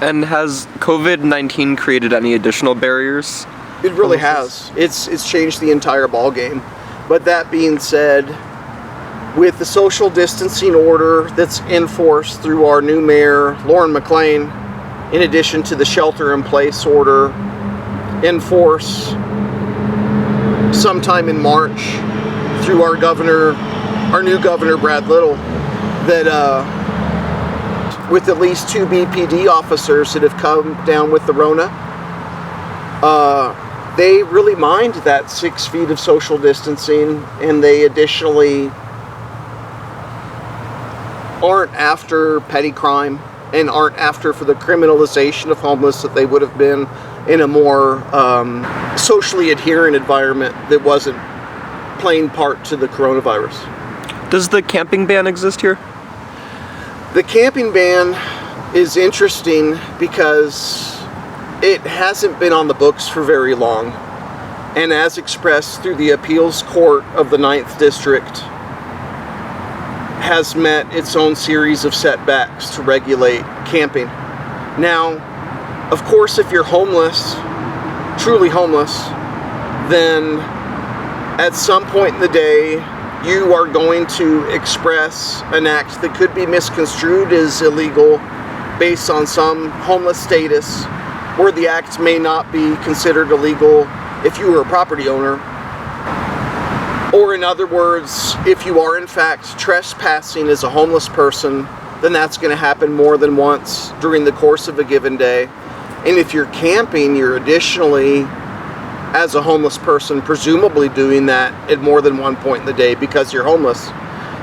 And has COVID-19 created any additional barriers? It really has. It's changed the entire ball game. But that being said, with the social distancing order that's enforced through our new mayor, Lauren McLean, in addition to the shelter-in-place order enforced sometime in March through our new governor, Brad Little, that with at least 2 BPD officers that have come down with the Rona, they really mind that 6 feet of social distancing, and they additionally aren't after petty crime and aren't after for the criminalization of homeless that they would have been in a more socially adherent environment that wasn't playing part to the coronavirus. Does the camping ban exist here? The camping ban is interesting because it hasn't been on the books for very long, and as expressed through the appeals court of the 9th District, has met its own series of setbacks to regulate camping. Now, of course, if you're homeless, truly homeless, then at some point in the day, you are going to express an act that could be misconstrued as illegal based on some homeless status, where the act may not be considered illegal if you were a property owner. Or in other words, if you are in fact trespassing as a homeless person, then that's going to happen more than once during the course of a given day. And if you're camping, you're additionally, as a homeless person, presumably doing that at more than one point in the day because you're homeless.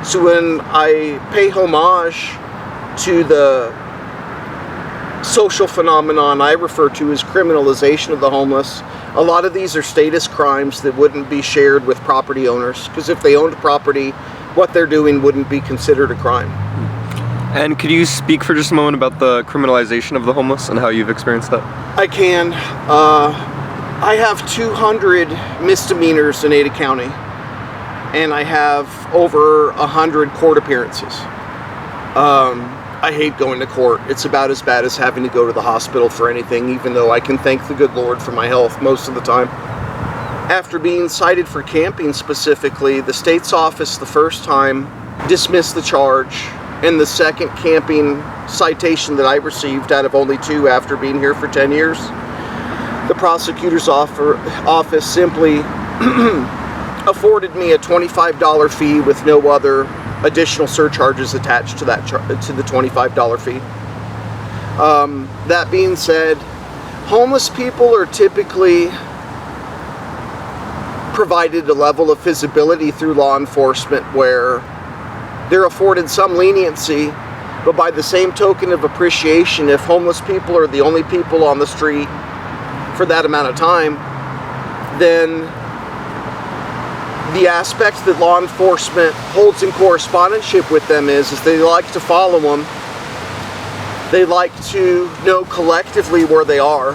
So when I pay homage to the social phenomenon I refer to as criminalization of the homeless, a lot of these are status crimes that wouldn't be shared with property owners, because if they owned property, what they're doing wouldn't be considered a crime. And could you speak for just a moment about the criminalization of the homeless and how you've experienced that? I can. I have 200 misdemeanors in Ada County, and I have over 100 court appearances. I hate going to court. It's about as bad as having to go to the hospital for anything, even though I can thank the good Lord for my health most of the time. After being cited for camping specifically, the state's office the first time dismissed the charge, and the second camping citation that I received out of only 2 after being here for 10 years, the prosecutor's office simply afforded me a $25 fee with no other additional surcharges attached to that to the $25 fee. That being said, homeless people are typically provided a level of visibility through law enforcement where they're afforded some leniency, but by the same token of appreciation, if homeless people are the only people on the street for that amount of time, then the aspect that law enforcement holds in correspondence with them is they like to follow them. They like to know collectively where they are.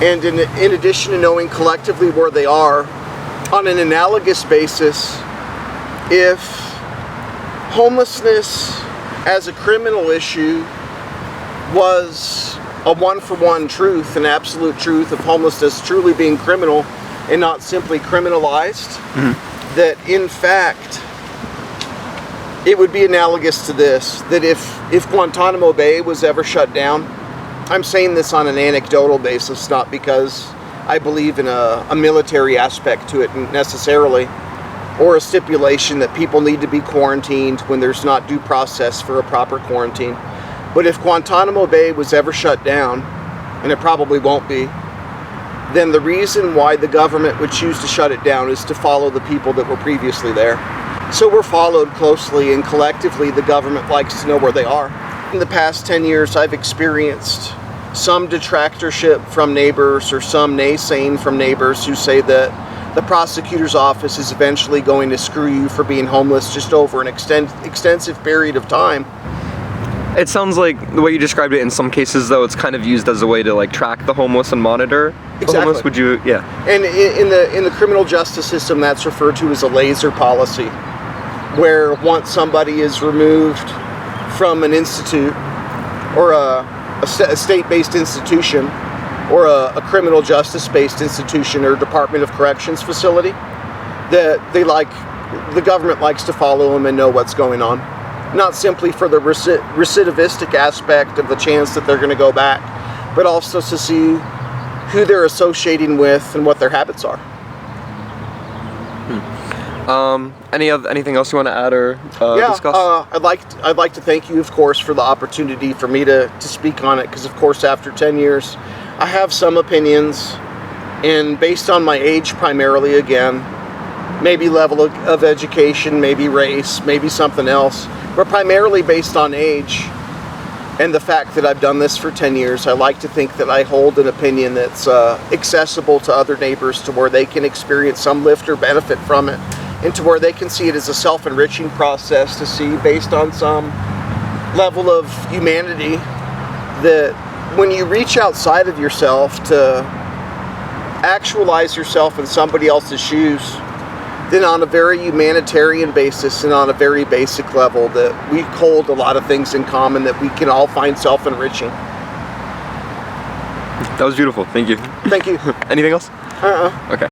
And in addition to knowing collectively where they are, on an analogous basis, if homelessness as a criminal issue was a one-for-one truth, an absolute truth of homelessness truly being criminal and not simply criminalized, that in fact it would be analogous to this, that if Guantanamo Bay was ever shut down, I'm saying this on an anecdotal basis, not because I believe in a military aspect to it necessarily, or a stipulation that people need to be quarantined when there's not due process for a proper quarantine. But if Guantanamo Bay was ever shut down, and it probably won't be, then the reason why the government would choose to shut it down is to follow the people that were previously there. So we're followed closely, and collectively the government likes to know where they are. In the past 10 years, I've experienced some detractorship from neighbors or some naysaying from neighbors who say that the prosecutor's office is eventually going to screw you for being homeless just over an extensive period of time. It sounds like the way you described it, in some cases though, it's kind of used as a way to like track the homeless and monitor the homeless. Would you, yeah. And in the criminal justice system, that's referred to as a laser policy, where once somebody is removed from an institute or a state-based institution or a criminal justice-based institution or Department of Corrections facility, that the government likes to follow them and know what's going on. Not simply for the recidivistic aspect of the chance that they're going to go back, but also to see who they're associating with and what their habits are. Anything else you want to add or discuss? I'd like to thank you, of course, for the opportunity for me to speak on it, because of course after 10 years I have some opinions, and based on my age primarily, again, maybe level of education, maybe race, maybe something else, but primarily based on age and the fact that I've done this for 10 years, I like to think that I hold an opinion that's accessible to other neighbors, to where they can experience some lift or benefit from it, and to where they can see it as a self-enriching process, to see based on some level of humanity that when you reach outside of yourself to actualize yourself in somebody else's shoes, then on a very humanitarian basis and on a very basic level, that we hold a lot of things in common that we can all find self-enriching. That was beautiful. Thank you. Thank you. Anything else? Okay.